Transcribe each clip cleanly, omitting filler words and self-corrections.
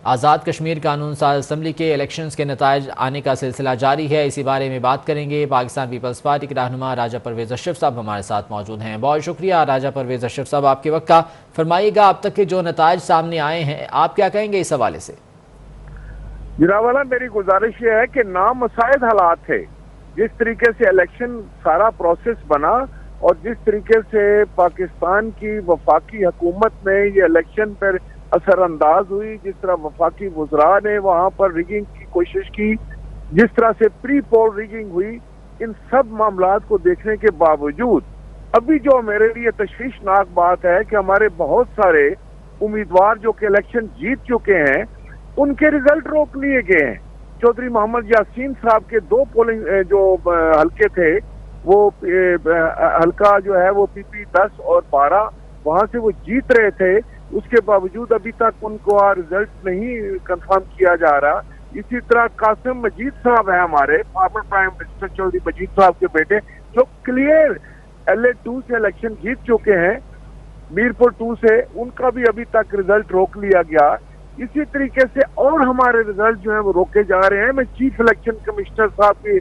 आज़ाद कश्मीर कानून साज असम्बली के इलेक्शंस के नताइज आने का सिलसिला जारी है। इसी बारे में बात करेंगे। पाकिस्तान पीपल्स पार्टी के रहनुमा राजा परवेज़ अशरफ साहब हमारे साथ मौजूद हैं। बहुत शुक्रिया राजा परवेज़ अशरफ साहब आपके वक्त का। फरमाइएगा, अब तक के जो नताइज सामने आए हैं आप क्या कहेंगे इस हवाले से? जनाब, मेरी गुजारिश ये है कि नामसाइद हालात थे। जिस तरीके से इलेक्शन सारा प्रोसेस बना और जिस तरीके से पाकिस्तान की वफाकी हुकूमत में ये इलेक्शन पर असरअंदाज हुई, जिस तरह वफाकी वज़रा ने वहां पर रिगिंग की कोशिश की, जिस तरह से प्री पोल रिगिंग हुई, इन सब मामलात को देखने के बावजूद अभी जो मेरे लिए तशवीशनाक बात है कि हमारे बहुत सारे उम्मीदवार जो कि इलेक्शन जीत चुके हैं उनके रिजल्ट रोक लिए गए हैं। चौधरी मोहम्मद यासीन साहब के 2 पोलिंग जो हल्के थे, वो हल्का जो है वो PP 10 और 12, वहां से वो जीत रहे थे। उसके बावजूद अभी तक उनको रिजल्ट नहीं कंफर्म किया जा रहा। इसी तरह कासिम मजीद साहब है हमारे फॉर्मर प्राइम मिनिस्टर चौधरी मजीद साहब के बेटे, जो क्लियर LA 2 से इलेक्शन जीत चुके हैं, मीरपुर 2 से, उनका भी अभी तक रिजल्ट रोक लिया गया। इसी तरीके से और हमारे रिजल्ट जो है वो रोके जा रहे हैं। मैं चीफ इलेक्शन कमिश्नर साहब की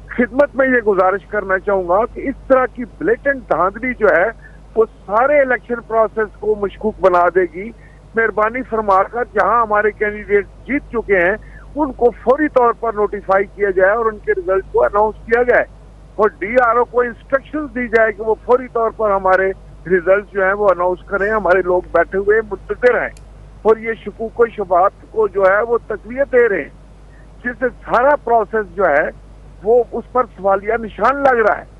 खिदमत में ये गुजारिश करना चाहूंगा कि इस तरह की ब्लेटेंट धांधली जो है वो सारे इलेक्शन प्रोसेस को मशकूक बना देगी। मेहरबानी फरमाकर जहां हमारे कैंडिडेट जीत चुके हैं उनको फौरी तौर पर नोटिफाई किया जाए और उनके रिजल्ट को अनाउंस किया जाए और DRO को इंस्ट्रक्शंस दी जाए कि वो फौरी तौर पर हमारे रिजल्ट जो है वो अनाउंस करें। हमारे लोग बैठे हुए मुंतज़िर हैं और ये शकूक व शुबात को जो है वो तक़वियत दे रहे हैं, जिससे सारा प्रोसेस जो है वो उस पर सवालिया निशान लग रहा है।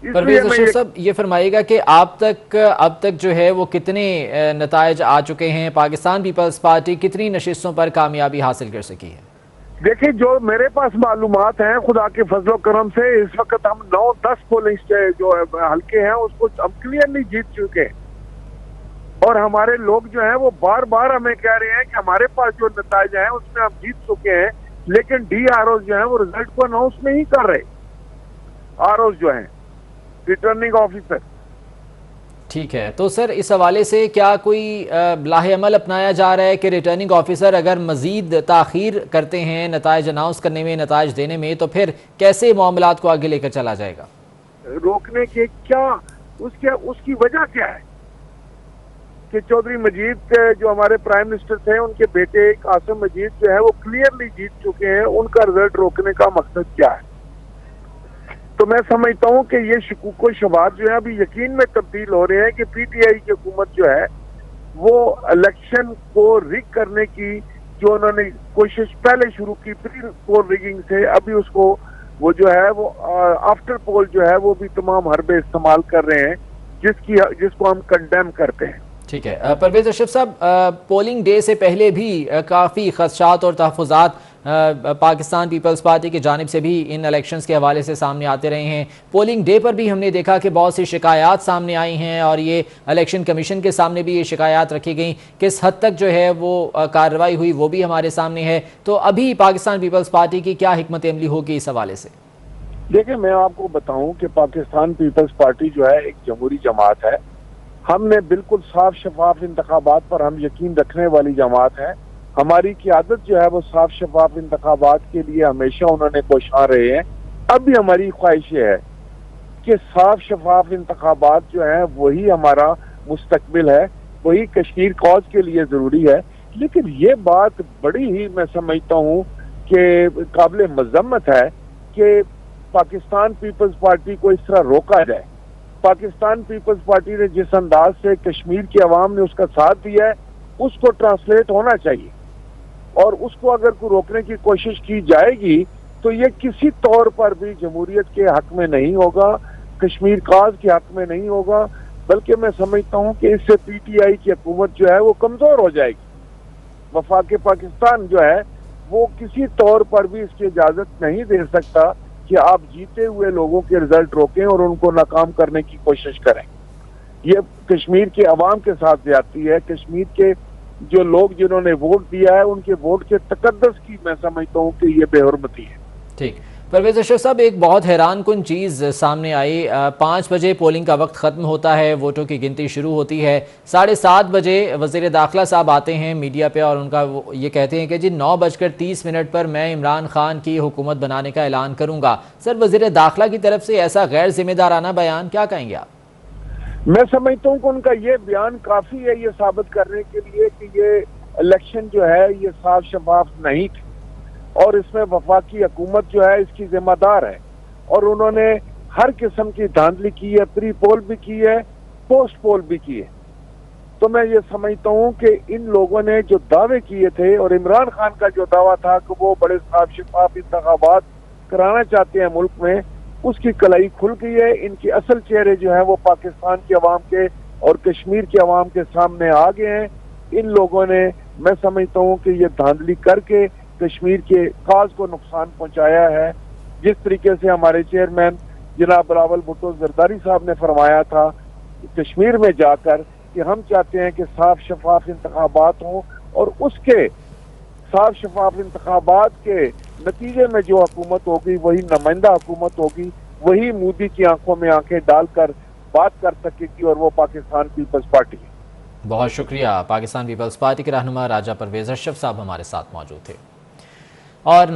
परवेज़ अशरफ साहब, ये फरमाइएगा कि अब तक जो है वो कितने नताइज आ चुके हैं? पाकिस्तान पीपल्स पार्टी कितनी नशिस्तों पर कामयाबी हासिल कर सकी है? देखिए, जो मेरे पास मालूमात हैं खुदा के फजलो करम से, इस वक्त हम 9-10 पोलिंग जो हल्के हैं उसको हम क्लियरली जीत चुके हैं और हमारे लोग जो हैं वो बार बार हमें कह रहे हैं कि हमारे पास जो नताइज हैं उसमें हम जीत चुके हैं, लेकिन DROs जो हैं वो रिजल्ट को अनाउंस नहीं कर रहे। ROs जो हैं, रिटर्निंग ऑफिसर। ठीक है, तो सर इस हवाले से क्या कोई लाहे-अमल अपनाया जा रहा है कि रिटर्निंग ऑफिसर अगर मजीद ताखीर करते हैं नताइज अनाउंस करने में, नताइज देने में, तो फिर कैसे मामलात को आगे लेकर चला जाएगा? रोकने के क्या उसकी वजह क्या है कि चौधरी मजीद जो हमारे प्राइम मिनिस्टर थे, उनके बेटे कासिम मजीद जो है वो क्लियरली जीत चुके हैं, उनका रिजल्ट रोकने का मकसद क्या है? तो मैं समझता हूं कि ये शकूक व शुबात जो है अभी यकीन में तब्दील हो रहे हैं कि PTI की हुकूमत जो है वो इलेक्शन को रिग करने की जो उन्होंने कोशिश पहले शुरू की प्री पोल रिगिंग से, अभी उसको वो जो है वो आफ्टर पोल जो है वो भी तमाम हरबे इस्तेमाल कर रहे हैं, जिसको हम कंडेम करते हैं। ठीक है परवेज़ अशरफ साहब, पोलिंग डे से पहले भी काफ़ी खदशात और तहफ़्फ़ुज़ात पाकिस्तान पीपल्स पार्टी की जानिब से भी इन इलेक्शंस के हवाले से सामने आते रहे हैं। पोलिंग डे पर भी हमने देखा कि बहुत सी शिकायत सामने आई हैं और ये इलेक्शन कमीशन के सामने भी ये शिकायत रखी गई। किस हद तक जो है वो कार्रवाई हुई वो भी हमारे सामने है। तो अभी पाकिस्तान पीपल्स पार्टी की क्या हिकमत अमली होगी इस हवाले से? देखिए, मैं आपको बताऊं कि पाकिस्तान पीपल्स पार्टी जो है एक जमहूरी जमात है। हमने बिल्कुल साफ शफाफ इंतखाबात पर हम यकीन रखने वाली जमात है। हमारी क़यादत जो है वो साफ शफाफ इंतखाबात के लिए हमेशा उन्होंने कोशिश रहे हैं। अब भी हमारी ख्वाहिश है कि साफ शफाफ इंतखाबात जो है वही हमारा मुस्तकबिल है, वही कश्मीर कौज के लिए जरूरी है। लेकिन ये बात बड़ी ही मैं समझता हूँ कि काबिल मजम्मत है कि पाकिस्तान पीपल्स पार्टी को इस तरह रोका जाए। पाकिस्तान पीपल्स पार्टी ने जिस अंदाज से कश्मीर की आवाम ने उसका साथ दिया है उसको ट्रांसलेट होना चाहिए और उसको अगर कोई रोकने की कोशिश की जाएगी तो ये किसी तौर पर भी जमहूरियत के हक में नहीं होगा, कश्मीर काज के हक में नहीं होगा, बल्कि मैं समझता हूँ कि इससे PTI की हुकूमत जो है वो कमजोर हो जाएगी। वफाक पाकिस्तान जो है वो किसी तौर पर भी इसकी इजाजत नहीं दे सकता कि आप जीते हुए लोगों के रिजल्ट रोकें और उनको नाकाम करने की कोशिश करें। ये कश्मीर के अवाम के साथ ज्यादती है। कश्मीर के जो लोग जिन्होंने वोट दिया है उनके वोट के तकद्दस की मैं समझता हूँ कि ये बेहुरमती है। ठीक, परवेज अशरफ साहब, एक बहुत हैरान कुन चीज़ सामने आई। 5 बजे पोलिंग का वक्त ख़त्म होता है, वोटों की गिनती शुरू होती है। 7:30 बजे वज़ीर दाखिला साहब आते हैं मीडिया पे और उनका ये कहते हैं कि जी 9:30 पर मैं इमरान खान की हुकूमत बनाने का ऐलान करूँगा। सर, वज़ीर दाखिला की तरफ से ऐसा गैर जिम्मेदाराना बयान, क्या कहेंगे आप? मैं समझता हूँ कि उनका ये बयान काफी है ये साबित करने के लिए कि ये इलेक्शन जो है ये साफ शफाफ नहीं थी और इसमें वफाकी हुकूमत जो है इसकी जिम्मेदार है और उन्होंने हर किस्म की धांधली की है, प्री पोल भी की है, पोस्ट पोल भी की है। तो मैं ये समझता हूँ कि इन लोगों ने जो दावे किए थे और इमरान खान का जो दावा था कि वो बड़े साफ शफाफ इंतखाबात कराना चाहते हैं मुल्क में, उसकी कलाई खुल गई है। इनके असल चेहरे जो है वो पाकिस्तान के अवाम के और कश्मीर के अवाम के सामने आ गए हैं। इन लोगों ने, मैं समझता हूँ कि ये धांधली करके कश्मीर के काज को नुकसान पहुंचाया है। जिस तरीके से हमारे चेयरमैन जनाब बिलावल भुट्टो जरदारी साहब ने फरमाया था कश्मीर में जाकर कि हम चाहते हैं कि साफ शफाफ इंतखाबात हों और उसके साफ शफाफ इंतखाबात के नतीजे में जो हुकूमत होगी वही नुमाइंदा हुकूमत होगी, वही मोदी की आंखों में आंखें डालकर बात कर सकेगी और वो पाकिस्तान पीपल्स पार्टी है। बहुत शुक्रिया। पाकिस्तान पीपल्स पार्टी के रहनुमा राजा परवेज अशरफ साहब हमारे साथ मौजूद थे। और